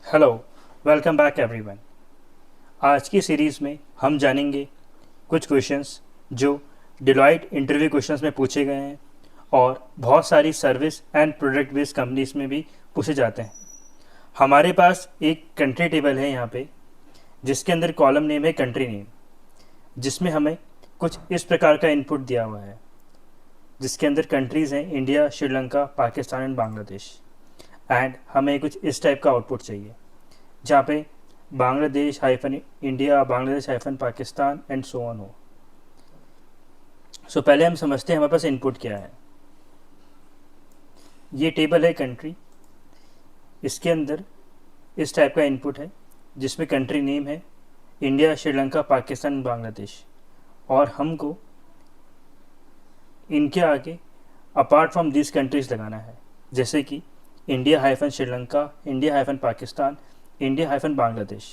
Hello, welcome back everyone. आज की series में हम जानेंगे कुछ क्वेश्चंस जो डिलॉयट इंटरव्यू क्वेश्चंस में पूछे गए हैं और बहुत सारी service and product based companies में भी पूछे जाते हैं। हमारे पास एक कंट्री टेबल है यहाँ पे, जिसके अंदर कॉलम नेम है कंट्री नेम, जिसमें हमें कुछ इस प्रकार का इनपुट दिया हुआ है, जिसके अंदर कंट्रीज़ हैं India, Sri Lanka, Pakistan and Bangladesh. And हमें कुछ इस टाइप का आउटपुट चाहिए, जहाँ पे Bangladesh hyphen India, Bangladesh hyphen Pakistan and so on हो। सो पहले हम समझते हैं हमारे पास इनपुट क्या है। ये टेबल है कंट्री, इसके अंदर इस टाइप का इनपुट है, जिसमें कंट्री नेम है इंडिया, श्रीलंका, पाकिस्तान, बांग्लादेश, और हमको इनके आगे अपार्ट फ्रॉम दिस कंट्रीज लगाना है, जैसे कि India hyphen Sri Lanka, India hyphen Pakistan, India hyphen Bangladesh,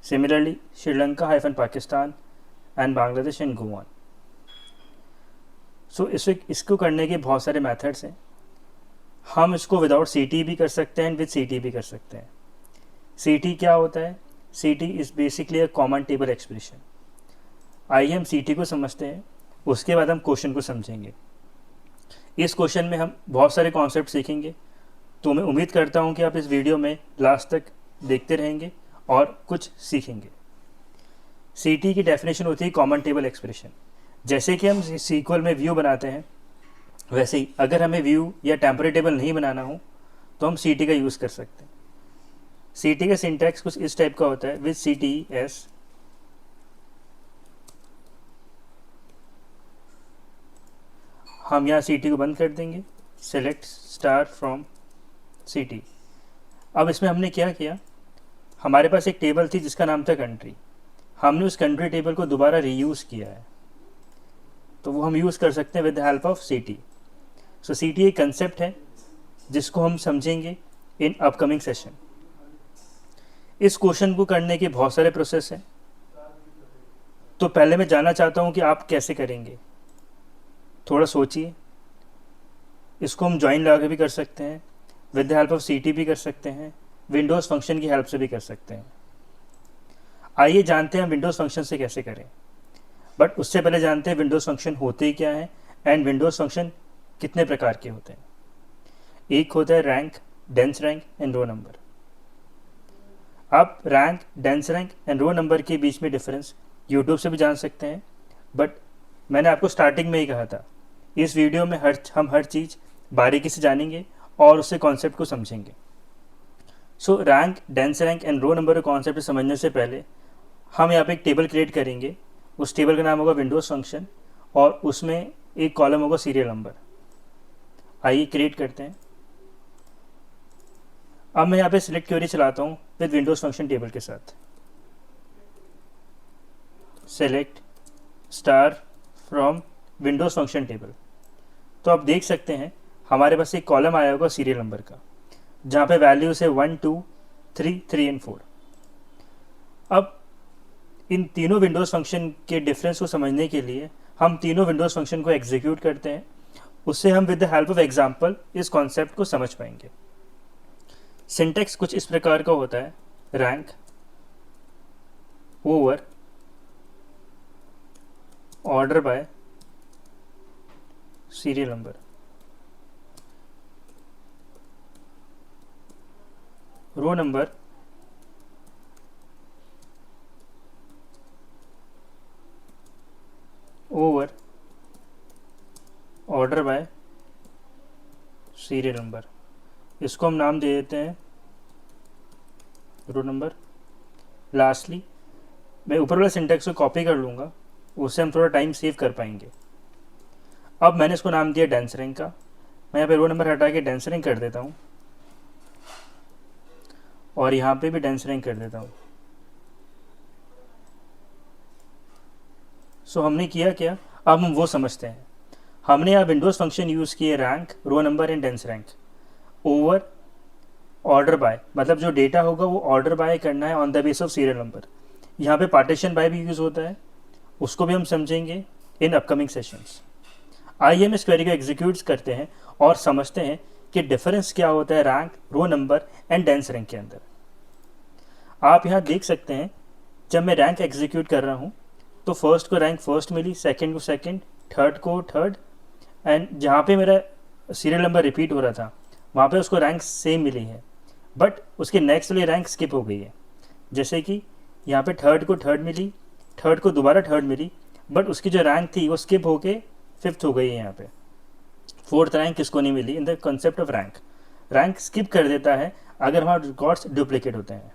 similarly Sri Lanka hyphen Pakistan and Bangladesh and go on. So इसको करने के बहुत सारे मेथड्स हैं। हम इसको विदाउट सी भी कर सकते हैं एंड विद सी भी कर सकते हैं। सी क्या होता है? C is basically a common table expression. आइए हम सी को समझते हैं, उसके बाद हम क्वेश्चन को समझेंगे। इस क्वेश्चन में हम बहुत सारे कॉन्सेप्ट सीखेंगे, तो मैं उम्मीद करता हूँ कि आप इस वीडियो में लास्ट तक देखते रहेंगे और कुछ सीखेंगे। सी की डेफिनेशन होती है कॉमन टेबल एक्सप्रेशन। जैसे कि हम सीक्वल में व्यू बनाते हैं, वैसे ही अगर हमें व्यू या टेम्परेरी टेबल नहीं बनाना हो तो हम सी का यूज़ कर सकते हैं। सी का सिंटैक्स कुछ इस टाइप का होता है, विद सी टी एस हम यहाँ सी को बंद कर देंगे, select star from C T. अब इसमें हमने क्या किया, हमारे पास एक टेबल थी जिसका नाम था कंट्री। हमने उस कंट्री टेबल को दोबारा रीयूज़ किया है, तो वो हम यूज़ कर सकते हैं with the help of C T. So C T एक कंसेप्ट है जिसको हम समझेंगे इन अपकमिंग सेशन। इस क्वेश्चन को करने के बहुत सारे प्रोसेस हैं, तो पहले मैं जानना चाहता हूँ कि आप कैसे करेंगे। थोड़ा सोचिए। इसको हम ज्वाइन लगा के भी कर सकते हैं, with the help of C T भी कर सकते हैं, विंडोज़ फंक्शन की हेल्प से भी कर सकते हैं। आइए जानते हैं हम विंडोज़ फंक्शन से कैसे करें, बट उससे पहले जानते हैं विंडोज़ फंक्शन होते ही क्या हैं एंड विंडोज़ फंक्शन कितने प्रकार के होते हैं। एक होता है rank, dense rank and row number. आप rank, dense rank and row number के बीच में डिफरेंस यूट्यूब से भी जान सकते हैं, बट मैंने आपको स्टार्टिंग में ही कहा था, इस वीडियो में हम हर चीज़ बारीकी से जानेंगे और उससे कॉन्सेप्ट को समझेंगे। So rank, dense rank and row number के कॉन्सेप्ट समझने से पहले हम यहाँ पे एक टेबल क्रिएट करेंगे। उस टेबल का नाम होगा विंडोज़ फंक्शन और उसमें एक कॉलम होगा सीरियल नंबर। आइए क्रिएट करते हैं। अब मैं यहाँ पे सिलेक्ट क्वेरी चलाता हूँ विद विंडोज़ फंक्शन टेबल के साथ। Select star from Windows function table. तो आप देख सकते हैं हमारे पास एक कॉलम आया होगा सीरियल नंबर का, जहाँ पे वैल्यूज है 1, 2, 3, 3 एंड 4। अब इन तीनों विंडोज़ फंक्शन के डिफरेंस को समझने के लिए हम तीनों विंडोज़ फंक्शन को एग्जीक्यूट करते हैं। उससे हम with the help of example इस कॉन्सेप्ट को समझ पाएंगे। सिंटेक्स कुछ इस प्रकार का होता है, rank over order by serial number, row number over order by serial number. इसको हम नाम दे देते हैं रो नंबर। लास्टली मैं ऊपर वाले सिंटेक्स को कॉपी कर लूँगा, उससे हम थोड़ा टाइम सेव कर पाएंगे। अब मैंने इसको नाम दिया डेंस रैंक का। मैं यहाँ पे रो नंबर हटा के डेंस रैंक कर देता हूँ और यहाँ पे भी डेंस रैंक कर देता हूँ। सो हमने किया क्या, अब हम वो समझते हैं। हमने यहाँ विंडोज़ फंक्शन यूज़ किए rank, row number and dense rank over order by, मतलब जो डेटा होगा वो ऑर्डर बाय करना है on the base of serial number. यहाँ पे पार्टीशन बाय भी यूज़ होता है, उसको भी हम समझेंगे इन अपकमिंग सेशंस। आइए हम इस क्वेरी को एग्जीक्यूट करते हैं और समझते हैं कि डिफरेंस क्या होता है rank, row number and dense rank के अंदर। आप यहाँ देख सकते हैं जब मैं रैंक एग्जीक्यूट कर रहा हूँ तो फर्स्ट को रैंक फर्स्ट मिली, सेकंड को सेकंड, थर्ड को थर्ड, एंड जहाँ पे मेरा सीरियल नंबर रिपीट हो रहा था वहाँ पे उसको रैंक सेम मिली है, बट उसके नेक्स्ट वाली रैंक स्किप हो गई है। जैसे कि यहाँ पे थर्ड को थर्ड मिली, थर्ड को दोबारा थर्ड मिली, बट उसकी जो रैंक थी वो स्किप होके फिफ्थ हो गई है। यहाँ पे फोर्थ रैंक किसको नहीं मिली in the concept of rank. Rank skip कर देता है अगर हमारे रिकॉर्ड्स डुप्लीकेट होते हैं।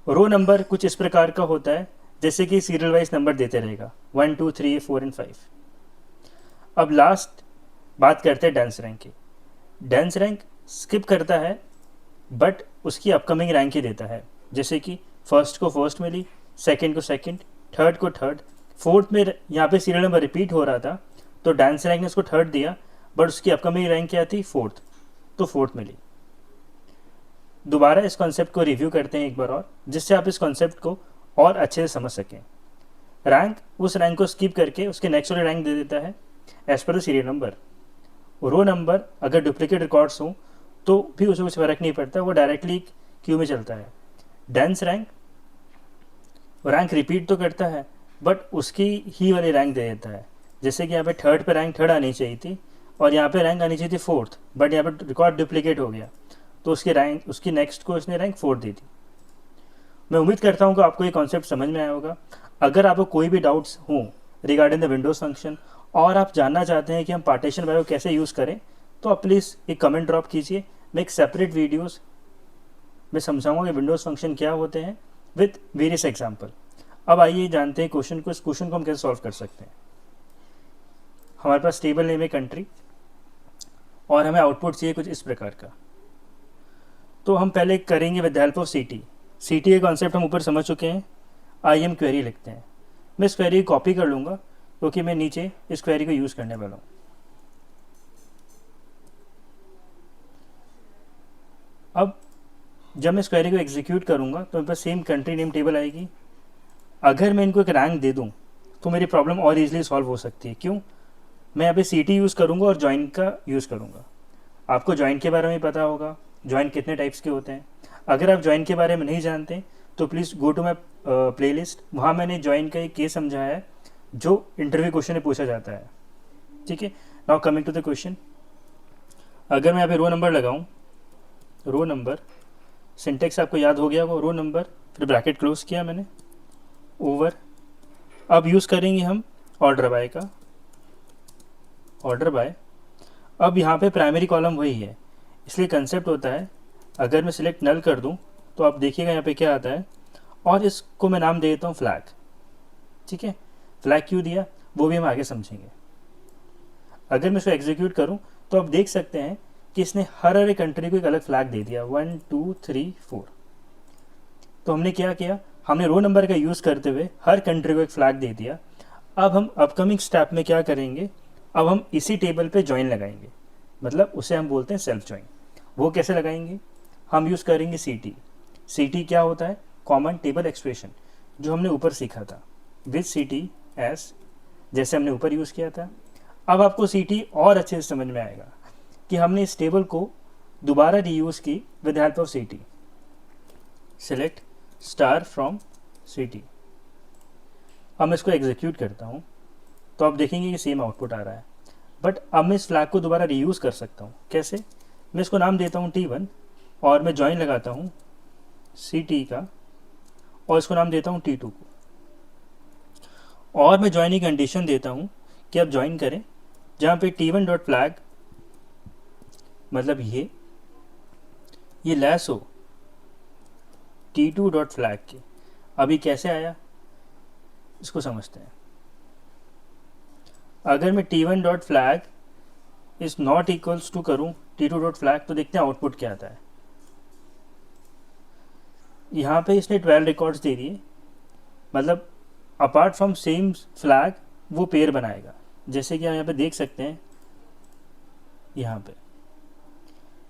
रो नंबर कुछ इस प्रकार का होता है जैसे कि सीरियल वाइज नंबर देते रहेगा 1 2 3 4 एंड 5। अब लास्ट बात करते हैं डेंस रैंक की। डेंस रैंक स्किप करता है बट उसकी अपकमिंग रैंक ही देता है। जैसे कि फर्स्ट को फर्स्ट मिली, सेकंड को सेकंड, थर्ड को थर्ड, फोर्थ में यहाँ पे सीरियल नंबर रिपीट हो रहा था तो डांस रैंक ने उसको थर्ड दिया, बट उसकी अपकमिंग रैंक क्या थी, फोर्थ, तो फोर्थ मिली। दोबारा इस कॉन्सेप्ट को रिव्यू करते हैं एक बार और, जिससे आप इस कॉन्सेप्ट को और अच्छे से समझ सकें। रैंक उस रैंक को स्किप करके उसके नेक्स्ट वाले रैंक दे देता है as per the serial number. Row number अगर डुप्लीकेट रिकॉर्ड्स हों तो भी उसे कुछ फर्क नहीं पड़ता, वो डायरेक्टली क्यू में चलता है। डेंस रैंक रैंक रिपीट तो करता है बट उसकी ही वाली रैंक दे देता है। जैसे कि यहाँ पे थर्ड पे रैंक थर्ड आनी चाहिए थी और यहाँ पे रैंक आनी चाहिए थी फोर्थ, बट यहाँ पे रिकॉर्ड डुप्लीकेट हो गया तो उसकी रैंक, उसकी नेक्स्ट को इसने रैंक फोर्थ दी थी। मैं उम्मीद करता हूँ कि आपको ये कॉन्सेप्ट समझ में आया होगा। अगर आपको कोई भी डाउट्स हों रिगार्डिंग द विंडोज़ फंक्शन और आप जानना चाहते हैं कि हम पार्टीशन वाई को कैसे यूज़ करें तो आप प्लीज़ एक कमेंट ड्रॉप कीजिए। मैं एक सेपरेट वीडियोस में समझाऊंगा कि विंडोज़ फंक्शन क्या होते हैं विथ वेरियस एग्जाम्पल। अब आइए जानते हैं क्वेश्चन को। इस क्वेश्चन को हम कैसे सॉल्व कर सकते हैं। हमारे पास टेबल नेम है कंट्री और हमें आउटपुट चाहिए कुछ इस प्रकार का। तो हम पहले करेंगे विद द हेल्प ऑफ सीटी। सीटी का कॉन्सेप्ट हम ऊपर समझ चुके हैं। आई एम क्वेरी लिखते हैं। मैं इस क्वेरी को कॉपी कर लूँगा क्योंकि मैं नीचे इस क्वेरी को यूज़ करने वाला हूँ। अब जब मैं इस क्वेरी को एग्जीक्यूट करूँगा तो मेरे पास सेम कंट्री नेम टेबल आएगी। अगर मैं इनको एक रैंक दे दूँ तो मेरी प्रॉब्लम और इजीली सॉल्व हो सकती है। क्यों? मैं यहाँ पे सीटी यूज़ करूँगा और जॉइन का यूज़ करूँगा। आपको जॉइन के बारे में पता होगा, जॉइन कितने टाइप्स के होते हैं। अगर आप जॉइन के बारे में नहीं जानते तो please go to my playlist, वहाँ मैंने जॉइन का एक केस समझाया है जो इंटरव्यू क्वेश्चन में पूछा जाता है। ठीक है, now coming to the question. अगर मैं यहाँ पे रो नंबर लगाऊँ, रो नंबर सिंटेक्स आपको याद हो गया वो रो नंबर, फिर ब्रैकेट क्लोज किया मैंने, ओवर। अब यूज़ करेंगे हम ऑर्डर बाय का, ऑर्डर बाय। अब यहाँ पे प्राइमरी कॉलम वही है, इसलिए कंसेप्ट होता है अगर मैं सिलेक्ट नल कर दूँ तो आप देखिएगा यहाँ पे क्या आता है, और इसको मैं नाम दे देता हूँ फ्लैग। ठीक है, फ्लैग क्यों दिया वो भी हम आगे समझेंगे। अगर मैं इसको एग्जीक्यूट करूँ तो आप देख सकते हैं कि इसने हर एक कंट्री को एक अलग फ्लैग दे दिया, 1 2 3 4। तो हमने क्या किया, हमने रो नंबर का यूज़ करते हुए हर कंट्री को एक फ्लैग दे दिया। अब हम अपकमिंग स्टेप में क्या करेंगे, अब हम इसी टेबल पे ज्वाइन लगाएंगे, मतलब उसे हम बोलते हैं सेल्फ ज्वाइन। वो कैसे लगाएंगे, हम यूज़ करेंगे सीटी। सीटी क्या होता है, कॉमन टेबल एक्सप्रेशन, जो हमने ऊपर सीखा था विद सीटी एस, जैसे हमने ऊपर यूज़ किया था। अब आपको सीटी और अच्छे से समझ में आएगा कि हमने इस टेबल को दोबारा रीयूज़ की विद हेल्प ऑफ सीटी। सिलेक्ट स्टार फ्रॉम सीटी। अब मैं इसको एग्जीक्यूट करता हूँ तो आप देखेंगे कि सेम आउटपुट आ रहा है, बट अब मैं इस फ्लैग को दोबारा रीयूज़ कर सकता हूँ। कैसे, मैं इसको नाम देता हूँ T1 और मैं ज्वाइन लगाता हूँ CT का और इसको नाम देता हूँ T2 को, और मैं ज्वाइन की कंडीशन देता हूँ कि आप ज्वाइन करें जहाँ पे T1 डॉट फ्लैग मतलब ये लैस हो T2 डॉट फ्लैग के। अभी कैसे आया इसको समझते हैं। अगर मैं T1 dot flag is not equals to करूँ T2 डॉट फ्लैग तो देखते हैं आउटपुट क्या आता है। यहाँ पे इसने 12 रिकॉर्ड्स दे दिए, मतलब अपार्ट फ्रॉम सेम फ्लैग वो पेयर बनाएगा। जैसे कि हम यहाँ पे देख सकते हैं, यहाँ पे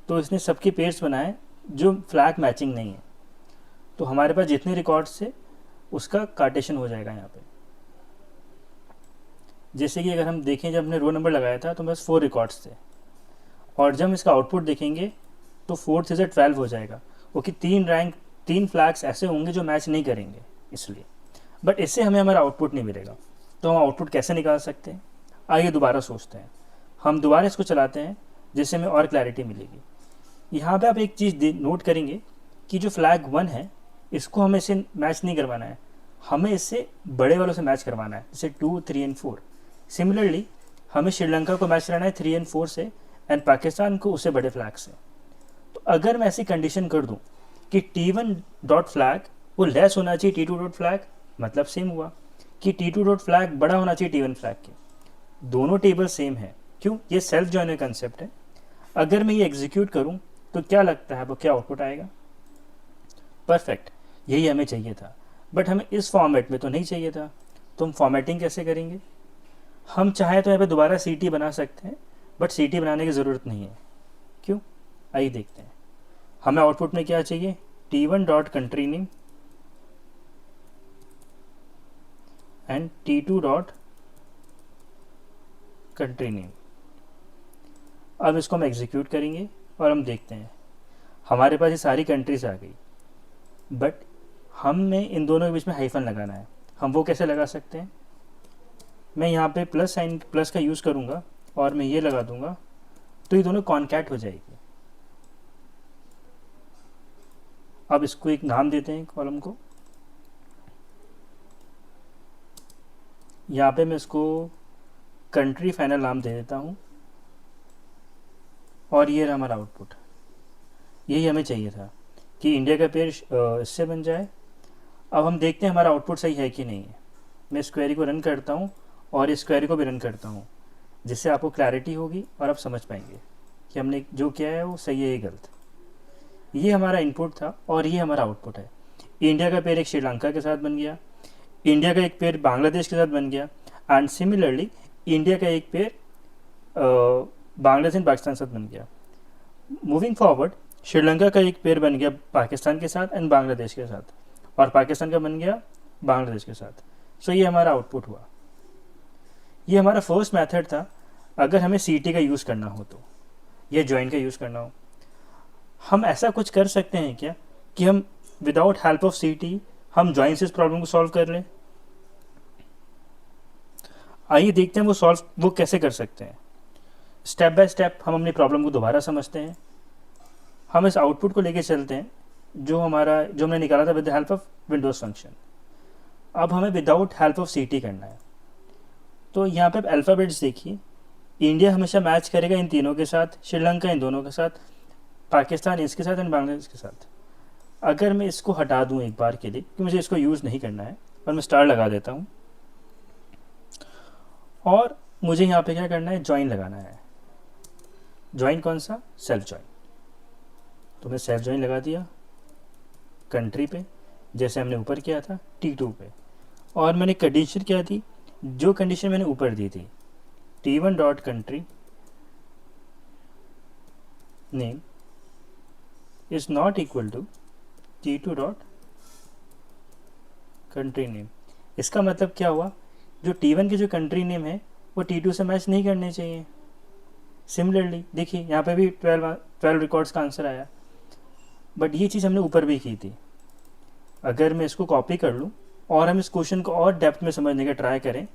तो इसने सबके पेयर्स बनाए जो फ्लैग मैचिंग नहीं है, तो हमारे पास जितने रिकॉर्ड्स थे उसका कार्टेशन हो जाएगा यहाँ पे। जैसे कि अगर हम देखें, जब हमने रो नंबर लगाया था तो बस 4 रिकॉर्ड्स थे, और जब हम इसका आउटपुट देखेंगे तो 4 से 12 हो जाएगा, क्योंकि 3 रैंक 3 फ्लैग्स ऐसे होंगे जो मैच नहीं करेंगे इसलिए, बट इससे हमें हमारा आउटपुट नहीं मिलेगा। तो हम आउटपुट कैसे निकाल सकते हैं, आइए दोबारा सोचते हैं। हम दोबारा इसको चलाते हैं जिससे हमें और क्लैरिटी मिलेगी। यहाँ पे आप एक चीज़ नोट करेंगे कि जो फ्लैग 1 है इसको हमें इससे मैच नहीं करवाना है, हमें इससे बड़े वालों से मैच करवाना है, जैसे 2, 3 एंड 4। सिमिलरली हमें श्रीलंका को मैच कराना है 3 एंड 4 से, एंड पाकिस्तान को उससे बड़े फ्लैग से। तो अगर मैं ऐसी कंडीशन कर दूं कि T1 डॉट फ्लैग वो लेस होना चाहिए T2 डॉट फ्लैग, मतलब सेम हुआ कि T2 डॉट फ्लैग बड़ा होना चाहिए T1 फ्लैग के। दोनों टेबल सेम है, क्यों? ये सेल्फ जॉइनर कंसेप्ट है। अगर मैं ये एग्जीक्यूट करूं तो क्या लगता है वो क्या आउटपुट आएगा? परफेक्ट, यही हमें चाहिए था, बट हमें इस फॉर्मेट में तो नहीं चाहिए था। तो हम फॉर्मेटिंग कैसे करेंगे? हम चाहें तो यहाँ पे दोबारा CT बना सकते हैं, बट CT बनाने की ज़रूरत नहीं है। क्यों? आइए देखते हैं। हमें आउटपुट में क्या चाहिए? T1 dot country name and T2 dot country name. अब इसको हम एग्जीक्यूट करेंगे और हम देखते हैं हमारे पास ये सारी कंट्रीज आ गई, बट हमें इन दोनों के बीच में हाइफन लगाना है। हम वो कैसे लगा सकते हैं? मैं यहाँ पे प्लस साइन, प्लस का यूज़ करूँगा और मैं ये लगा दूंगा, तो ये दोनों कॉन्कैट हो जाएगी। अब इसको एक नाम देते हैं कॉलम को। यहाँ पे मैं इसको कंट्री फाइनल नाम दे देता हूँ और ये रहा हमारा आउटपुट। यही हमें चाहिए था कि इंडिया का पेयर इससे बन जाए। अब हम देखते हैं हमारा आउटपुट सही है कि नहीं है। मैं इस क्वेरी को रन करता हूँ और इस क्वेरी को भी रन करता हूँ, जिससे आपको क्लैरिटी होगी और आप समझ पाएंगे कि हमने जो किया है वो सही है या गलत। ये हमारा इनपुट था और ये हमारा आउटपुट है। इंडिया का पेयर एक श्रीलंका के साथ बन गया, इंडिया का एक पेयर बांग्लादेश के साथ बन गया, एंड सिमिलरली इंडिया का एक पेयर बांग्लादेश एंड पाकिस्तान के साथ बन गया। मूविंग फॉरवर्ड श्रीलंका का एक पेयर बन गया पाकिस्तान के साथ एंड बांग्लादेश के साथ, और पाकिस्तान का बन गया बांग्लादेश के साथ। सो ये हमारा आउटपुट हुआ। ये हमारा फर्स्ट मेथड था अगर हमें CT का यूज़ करना हो तो, या जॉइन का यूज़ करना हो। हम ऐसा कुछ कर सकते हैं क्या कि हम विदाउट हेल्प ऑफ CT हम जॉइन से इस प्रॉब्लम को सॉल्व कर लें? आइए देखते हैं वो कैसे कर सकते हैं। स्टेप बाय स्टेप हम अपनी प्रॉब्लम को दोबारा समझते हैं। हम इस आउटपुट को लेके चलते हैं जो हमने निकाला था with the help of Windows function. अब हमें विदाउट हेल्प ऑफ CT करना है। तो यहाँ पे आप अल्फ़ाबेट्स देखिए, इंडिया हमेशा मैच करेगा इन तीनों के साथ, श्रीलंका इन दोनों के साथ, पाकिस्तान इसके साथ एंड बांग्लादेश के साथ। अगर मैं इसको हटा दूं एक बार के लिए कि मुझे इसको यूज़ नहीं करना है, और मैं स्टार लगा देता हूँ, और मुझे यहाँ पे क्या करना है? ज्वाइन लगाना है। ज्वाइन कौन सा? Self join. तो मैं सेल्फ ज्वाइन लगा दिया कंट्री पे, जैसे हमने ऊपर किया था T2 पे, और मैंने कंडीशन क्या दी? जो कंडीशन मैंने ऊपर दी थी, T1 dot country name is not equal to T2 dot country name. इसका मतलब क्या हुआ? जो T1 की जो कंट्री नेम है वो T2 से मैच नहीं करने चाहिए। सिमिलरली देखिए यहाँ पे भी 12 रिकॉर्ड्स का आंसर आया, बट ये चीज़ हमने ऊपर भी की थी। अगर मैं इसको कॉपी कर लूँ और हम इस क्वेश्चन को और डेप्थ में समझने का ट्राई करें,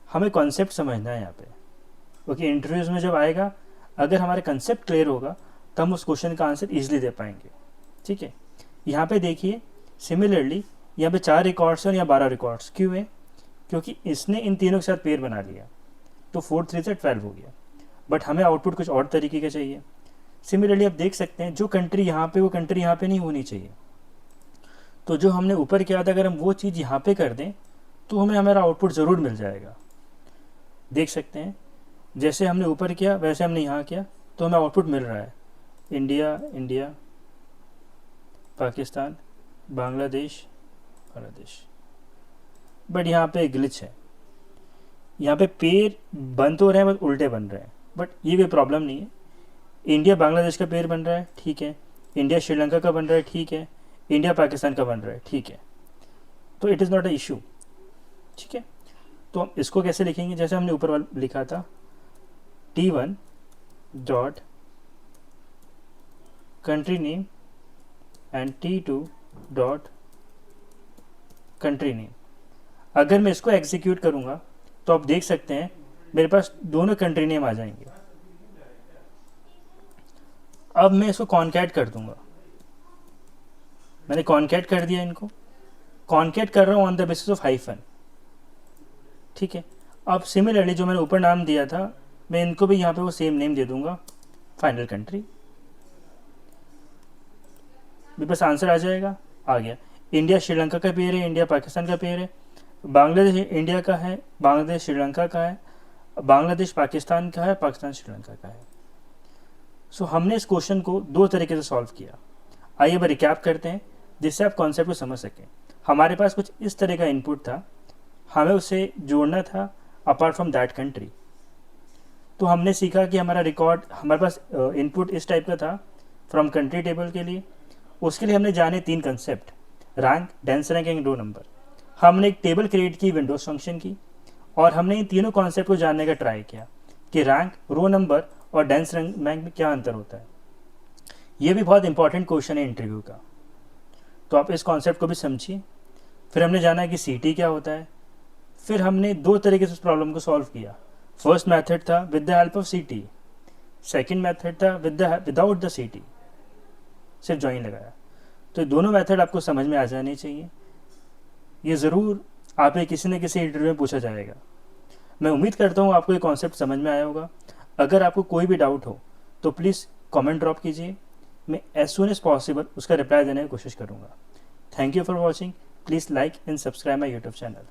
हमें कॉन्सेप्ट समझना है यहाँ पे, क्योंकि इंटरव्यूज में जब आएगा, अगर हमारा कंसेप्ट क्लियर होगा तो हम उस क्वेश्चन का आंसर ईजिली दे पाएंगे। ठीक है, यहाँ पे देखिए सिमिलरली यहाँ पे 4 रिकॉर्ड्स हैं और यहाँ 12 रिकॉर्ड्स। क्यों है? क्योंकि इसने इन तीनों के साथ पेयर बना लिया, तो 4 3 से 12 हो गया, बट हमें आउटपुट कुछ और तरीके का चाहिए। सिमिलरली आप देख सकते हैं जो कंट्री यहाँ पे वो कंट्री यहाँ पे नहीं होनी चाहिए। तो जो हमने ऊपर किया था, अगर हम वो चीज़ यहाँ पे कर दें तो हमें हमारा आउटपुट ज़रूर मिल जाएगा। देख सकते हैं जैसे हमने ऊपर किया वैसे हमने यहाँ किया, तो हमें आउटपुट मिल रहा है India India, Pakistan, Bangladesh, Bangladesh. But यहाँ पे ग्लिच है, यहाँ पे पेयर बन तो रहे हैं बट उल्टे बन रहे हैं, बट ये कोई प्रॉब्लम नहीं है। इंडिया बांग्लादेश का पेयर बन रहा है, ठीक है, इंडिया श्रीलंका का बन रहा है, ठीक है, इंडिया पाकिस्तान का बन रहा है, ठीक है, तो it is not a issue. ठीक है, तो हम इसको कैसे लिखेंगे? जैसे हमने ऊपर वाला लिखा था, T1 dot country name and T2 dot country name. अगर मैं इसको एग्जीक्यूट करूँगा तो आप देख सकते हैं मेरे पास दोनों कंट्री नेम आ जाएंगे। अब मैं इसको कॉन्कैट कर दूंगा। मैंने कॉन्कैट कर दिया, इनको कॉन्कैट कर रहा हूँ on the basis of hyphen. ठीक है, अब सिमिलरली जो मैंने ऊपर नाम दिया था मैं इनको भी यहाँ पे वो सेम नेम दे दूंगा, फाइनल कंट्री। मेरे पास आंसर आ जाएगा, आ गया। इंडिया श्रीलंका का पेयर है, इंडिया पाकिस्तान का पेयर है, बांग्लादेश इंडिया का है, बांग्लादेश श्रीलंका का है, बांग्लादेश पाकिस्तान का है, पाकिस्तान श्रीलंका का है। सो हमने इस क्वेश्चन को दो तरीके से सॉल्व किया। आइए अब रिकैप करते हैं जिससे आप कॉन्सेप्ट को समझ सकें। हमारे पास कुछ इस तरह का इनपुट था, हमें उसे जोड़ना था अपार्ट फ्रॉम दैट कंट्री। तो हमने सीखा कि हमारा रिकॉर्ड, हमारे पास इनपुट इस टाइप का था फ्रॉम कंट्री टेबल के लिए। उसके लिए हमने जाने तीन concept, rank, dense rank and row number. हमने एक टेबल क्रिएट की विंडोज फंक्शन की और हमने इन तीनों कॉन्सेप्ट को जानने का ट्राई किया कि रैंक, रो नंबर और डेंस रैंक में क्या अंतर होता है। ये भी बहुत इंपॉर्टेंट क्वेश्चन है इंटरव्यू का, तो आप इस कॉन्सेप्ट को भी समझिए। फिर हमने जाना कि सीटी क्या होता है। फिर हमने दो तरीके से उस प्रॉब्लम को सॉल्व किया। फर्स्ट मेथड था विद द हेल्प ऑफ सीटी, सेकंड मेथड था विदाउट द सीटी, सिर्फ जॉइन लगाया। तो दोनों मेथड आपको समझ में आ जाने चाहिए। ये ज़रूर आप किसी न किसी इंटरव्यू में पूछा जाएगा। मैं उम्मीद करता हूँ आपको ये कॉन्सेप्ट समझ में आया होगा। अगर आपको कोई भी डाउट हो तो प्लीज़ कमेंट ड्रॉप कीजिए, मैं एज सुन एज पॉसिबल उसका रिप्लाई देने की कोशिश करूँगा। Thank you for watching. Please like and subscribe my YouTube channel.